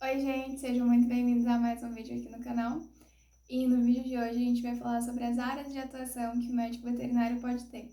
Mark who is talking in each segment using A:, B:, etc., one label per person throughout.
A: Oi, gente, sejam muito bem-vindos a mais um vídeo aqui no canal. E no vídeo de hoje a gente vai falar sobre as áreas de atuação que o médico veterinário pode ter.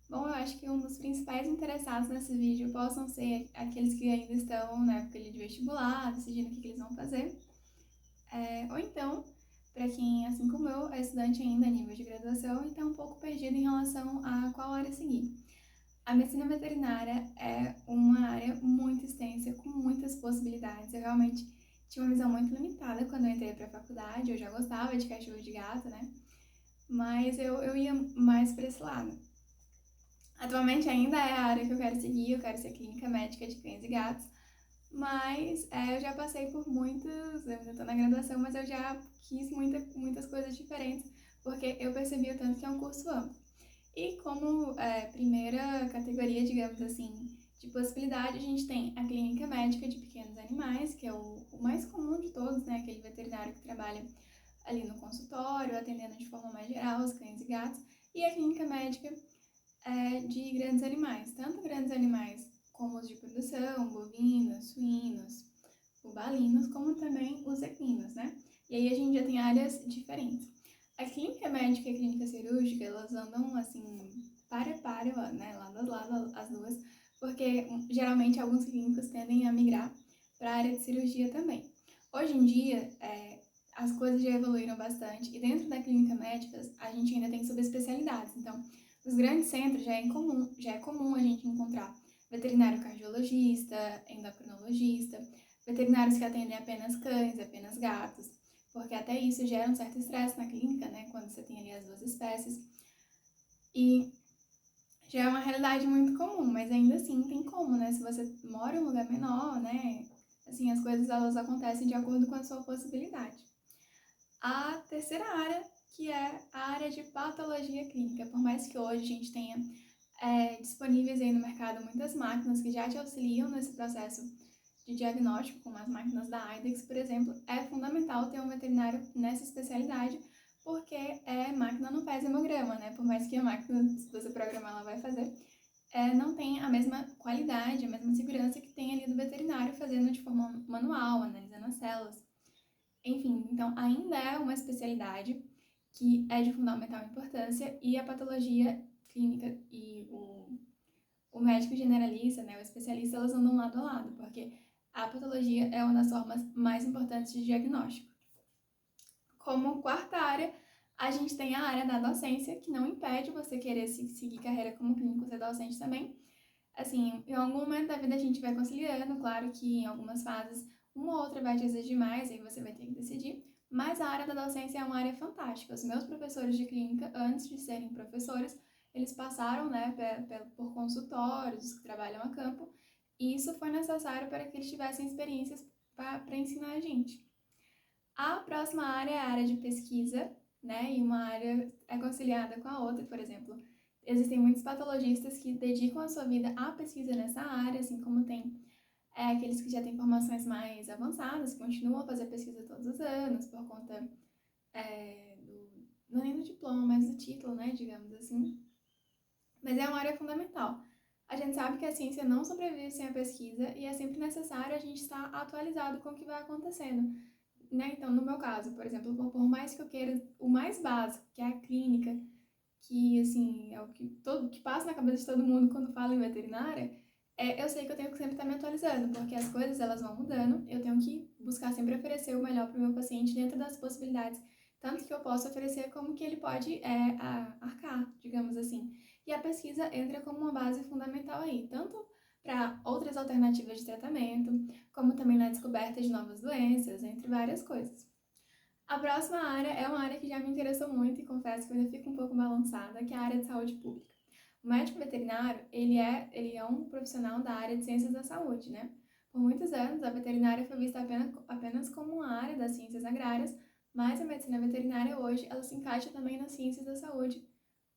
A: Bom, eu acho que um dos principais interessados nesse vídeo possam ser aqueles que ainda estão na época ali de vestibular, decidindo o que eles vão fazer. Ou então, para quem, assim como eu, é estudante ainda a nível de graduação e está um pouco perdido em relação a qual área seguir. A medicina veterinária é uma área muito extensa, com muitas possibilidades. Eu realmente tinha uma visão muito limitada quando eu entrei para a faculdade. Eu já gostava de cachorro e de gato, né? Mas eu ia mais para esse lado. Atualmente ainda é a área que eu quero seguir, eu quero ser clínica médica de cães e gatos. Mas eu já passei por muitas, eu ainda estou na graduação, mas eu já quis muitas coisas diferentes, porque eu percebi o tanto que é um curso amplo. E como primeira categoria, digamos assim, de possibilidade, a gente tem a clínica médica de pequenos animais, que é o mais comum de todos, né? Aquele veterinário que trabalha ali no consultório, atendendo de forma mais geral os cães e gatos. E a clínica médica de grandes animais, tanto grandes animais como os de produção, bovinos, suínos, bubalinos, como também os equinos, né? E aí a gente já tem áreas diferentes. A clínica médica e a clínica cirúrgica, elas andam assim, para, né, lado a lado as duas, porque geralmente alguns clínicos tendem a migrar para a área de cirurgia também. Hoje em dia, as coisas já evoluíram bastante e dentro da clínica médica a gente ainda tem subespecialidades. Então, nos grandes centros já é comum a gente encontrar veterinário cardiologista, endocrinologista, veterinários que atendem apenas cães, apenas gatos, porque até isso gera um certo estresse na clínica, né, quando você tem ali as duas espécies. E já é uma realidade muito comum, mas ainda assim tem como, né, se você mora em um lugar menor, né, assim, as coisas elas acontecem de acordo com a sua possibilidade. A terceira área, que é a área de patologia clínica, por mais que hoje a gente tenha disponíveis aí no mercado muitas máquinas que já te auxiliam nesse processo de diagnóstico, como as máquinas da IDEXX, por exemplo, é fundamental ter um veterinário nessa especialidade, porque máquina não faz hemograma, né? Por mais que a máquina, se você programar, ela vai fazer, não tem a mesma qualidade, a mesma segurança que tem ali do veterinário fazendo de forma manual, analisando as células. Enfim, então ainda é uma especialidade que é de fundamental importância e a patologia clínica e o médico generalista, né, o especialista, elas andam lado a lado, porque a patologia é uma das formas mais importantes de diagnóstico. Como quarta área, a gente tem a área da docência, que não impede você querer seguir carreira como clínico, ser docente também. Assim, em algum momento da vida a gente vai conciliando, claro que em algumas fases uma ou outra vai te exigir mais, aí você vai ter que decidir, mas a área da docência é uma área fantástica. Os meus professores de clínica, antes de serem professores, eles passaram, né, por consultórios que trabalham a campo, e isso foi necessário para que eles tivessem experiências para ensinar a gente. A próxima área é a área de pesquisa, né, e uma área é conciliada com a outra, por exemplo. Existem muitos patologistas que dedicam a sua vida à pesquisa nessa área, assim como tem aqueles que já têm formações mais avançadas, que continuam a fazer pesquisa todos os anos, por conta não é nem do diploma, mas do título, né, digamos assim. Mas é uma área fundamental. A gente sabe que a ciência não sobrevive sem a pesquisa e é sempre necessário a gente estar atualizado com o que vai acontecendo. Né? Então, no meu caso, por exemplo, por mais que eu queira o mais básico, que é a clínica, que assim é o que passa na cabeça de todo mundo quando fala em veterinária, eu sei que eu tenho que sempre estar me atualizando, porque as coisas elas vão mudando, eu tenho que buscar sempre oferecer o melhor para o meu paciente dentro das possibilidades, tanto que eu posso oferecer como que ele pode arcar, digamos assim. E a pesquisa entra como uma base fundamental aí, tanto para outras alternativas de tratamento, como também na descoberta de novas doenças, entre várias coisas. A próxima área é uma área que já me interessou muito e confesso que eu ainda fico um pouco balançada, que é a área de saúde pública. O médico veterinário, ele é um profissional da área de ciências da saúde, né? Por muitos anos, a veterinária foi vista apenas como uma área das ciências agrárias, mas a medicina veterinária hoje, ela se encaixa também nas ciências da saúde,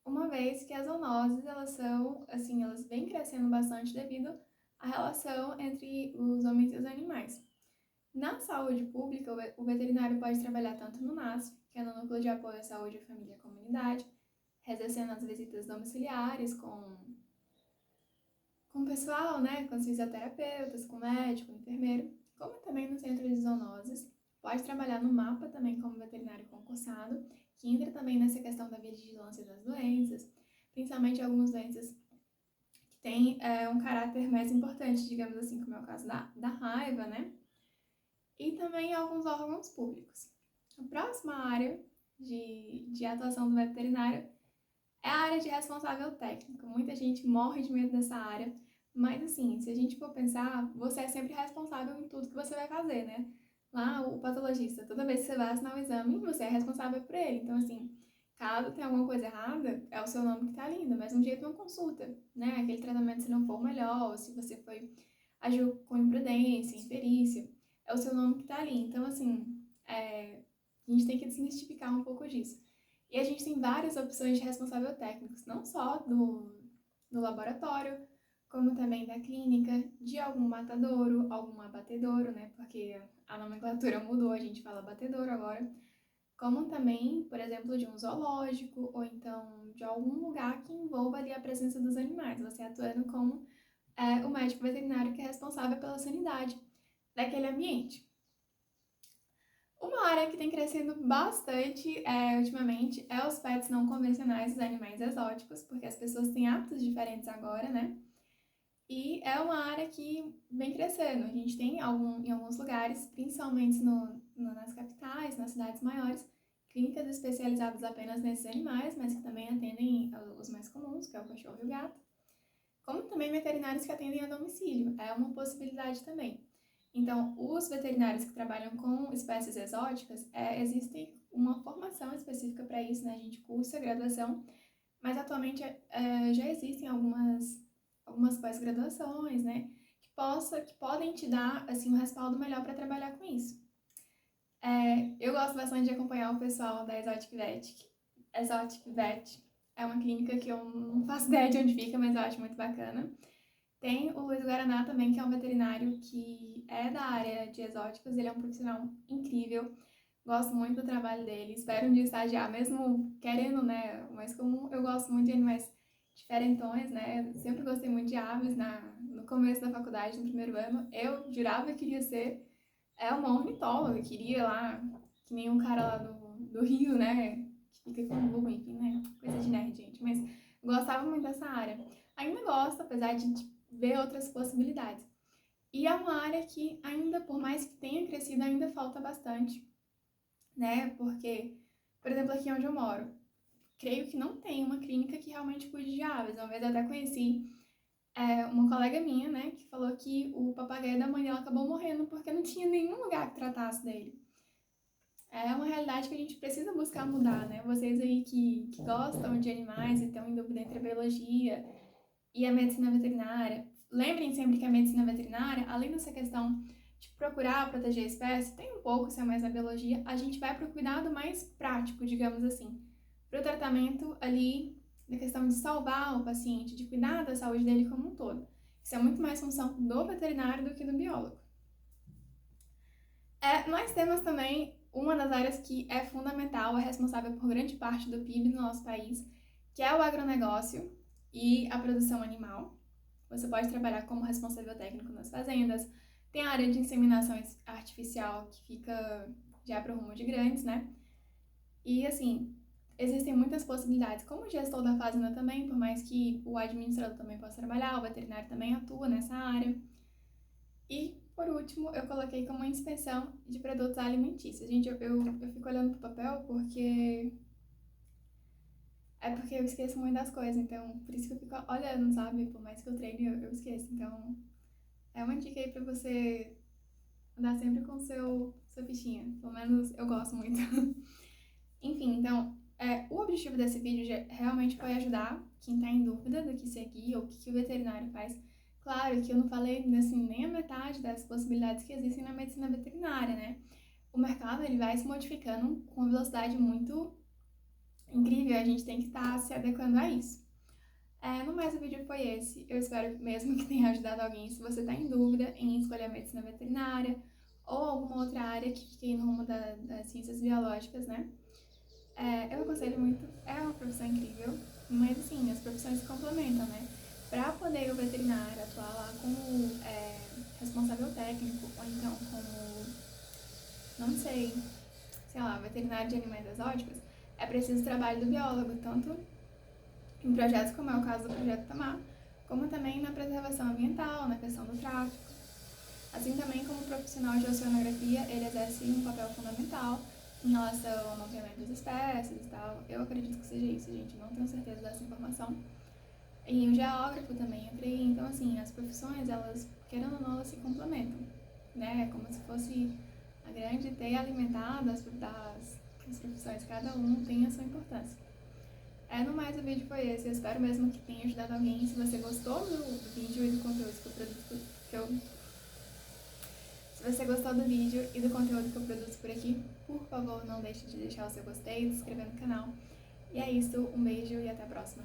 A: uma vez que as zoonoses, elas são, assim, elas vêm crescendo bastante devido à relação entre os homens e os animais. Na saúde pública, o veterinário pode trabalhar tanto no NASF, que é no Núcleo de Apoio à Saúde, Família e Comunidade, exercendo as visitas domiciliares com o pessoal, né, com os fisioterapeutas, com o médico, o enfermeiro, como também no centro de zoonoses pode trabalhar no mapa também como veterinário concursado, que entra também nessa questão da vigilância das doenças, principalmente algumas doenças que têm um caráter mais importante, digamos assim, como é o caso da raiva, né? E também alguns órgãos públicos. A próxima área de atuação do veterinário é a área de responsável técnico. Muita gente morre de medo dessa área, mas assim, se a gente for pensar, você é sempre responsável em tudo que você vai fazer, né? Lá, o patologista, toda vez que você vai assinar o exame, você é responsável por ele. Então, assim, caso tenha alguma coisa errada, é o seu nome que tá ali, ainda mais um jeito de uma consulta, né? Aquele tratamento se não for melhor, ou se você agiu com imprudência, imperícia, é o seu nome que tá ali. Então, assim, a gente tem que desmistificar um pouco disso. E a gente tem várias opções de responsável técnicos, não só do laboratório, como também da clínica, de algum matadouro, algum abatedouro, né? Porque a nomenclatura mudou, a gente fala abatedouro agora. Como também, por exemplo, de um zoológico, ou então de algum lugar que envolva ali a presença dos animais. Você atuando como o médico veterinário que é responsável pela sanidade daquele ambiente. Uma área que tem crescido bastante ultimamente é os pets não convencionais, os animais exóticos, porque as pessoas têm hábitos diferentes agora, né? E é uma área que vem crescendo. A gente tem em alguns lugares, principalmente nas capitais, nas cidades maiores, clínicas especializadas apenas nesses animais, mas que também atendem os mais comuns, que é o cachorro e o gato. Como também veterinários que atendem a domicílio, é uma possibilidade também. Então, os veterinários que trabalham com espécies exóticas, existem uma formação específica para isso, né? A gente cursa graduação, mas atualmente já existem algumas pós-graduações, né? Que podem te dar, assim, um respaldo melhor para trabalhar com isso. Eu gosto bastante de acompanhar o pessoal da Exotic Vet. Exotic Vet é uma clínica que eu não faço ideia de onde fica, mas eu acho muito bacana. Tem o Luiz Guaraná também, que é um veterinário que é da área de exóticos, ele é um profissional incrível, gosto muito do trabalho dele, espero um dia estagiar, mesmo querendo, né, o mais comum, eu gosto muito de animais diferentões, né, sempre gostei muito de aves, no começo da faculdade, no primeiro ano, eu jurava que queria ser uma ornitóloga, queria lá, que nem um cara lá do Rio, né, que fica com um burro, enfim, né, coisa de nerd, gente, mas gostava muito dessa área. Ainda gosto, apesar de ver outras possibilidades. E é uma área que ainda, por mais que tenha crescido, ainda falta bastante, né? Porque, por exemplo, aqui onde eu moro, creio que não tem uma clínica que realmente cuide de aves. Uma vez eu até conheci uma colega minha, né, que falou que o papagaio da mãe dela acabou morrendo porque não tinha nenhum lugar que tratasse dele. É uma realidade que a gente precisa buscar mudar, né? Vocês aí que gostam de animais e estão em dúvida entre a biologia e a medicina veterinária, lembrem sempre que a medicina veterinária, além dessa questão de procurar proteger a espécie, tem um pouco, se é mais na biologia, a gente vai para o cuidado mais prático, digamos assim, para o tratamento ali da questão de salvar o paciente, de cuidar da saúde dele como um todo. Isso é muito mais função do veterinário do que do biólogo. Nós temos também uma das áreas que é fundamental, é responsável por grande parte do PIB do nosso país, que é o agronegócio e a produção animal. Você pode trabalhar como responsável técnico nas fazendas. Tem a área de inseminação artificial, que fica já para o rumo de grandes, né? E, assim, existem muitas possibilidades. Como gestor da fazenda também, por mais que o administrador também possa trabalhar, o veterinário também atua nessa área. E, por último, eu coloquei como inspeção de produtos alimentícios. Gente, eu fico olhando pro papel porque eu esqueço muito das coisas, então por isso que eu fico olhando, sabe? Por mais que eu treine, eu esqueço. Então, é uma dica aí pra você andar sempre com sua fichinha. Pelo menos eu gosto muito. Enfim, então, o objetivo desse vídeo realmente foi ajudar quem tá em dúvida do que seguir ou o que o veterinário faz. Claro que eu não falei, assim, nem a metade das possibilidades que existem na medicina veterinária, né? O mercado, ele vai se modificando com uma velocidade muito incrível, a gente tem que estar se adequando a isso. No mais, o vídeo foi esse. Eu espero mesmo que tenha ajudado alguém. Se você está em dúvida em escolher a medicina veterinária ou alguma outra área que fique no rumo das ciências biológicas, né? Eu aconselho muito. É uma profissão incrível, mas assim, as profissões se complementam, né? Para poder o veterinário atuar lá como responsável técnico ou então como não sei, lá, veterinário de animais exóticos, é preciso trabalho do biólogo, tanto em projetos como é o caso do Projeto Tamar, como também na preservação ambiental, na questão do tráfico. Assim também como profissional de oceanografia, ele exerce um papel fundamental em relação ao mapeamento das espécies e tal. Eu acredito que seja isso, gente, não tenho certeza dessa informação. E o geógrafo também entrei, então assim, as profissões, elas, querendo ou não, elas se complementam, né? É como se fosse a grande teia alimentar das profissões, cada um tem a sua importância. No mais, o vídeo foi esse, eu espero mesmo que tenha ajudado alguém. Se você gostou do vídeo e do conteúdo Se você gostou do vídeo e do conteúdo que eu produzo por aqui, por favor, não deixe de deixar o seu gostei, de se inscrever no canal. E é isso, um beijo e até a próxima.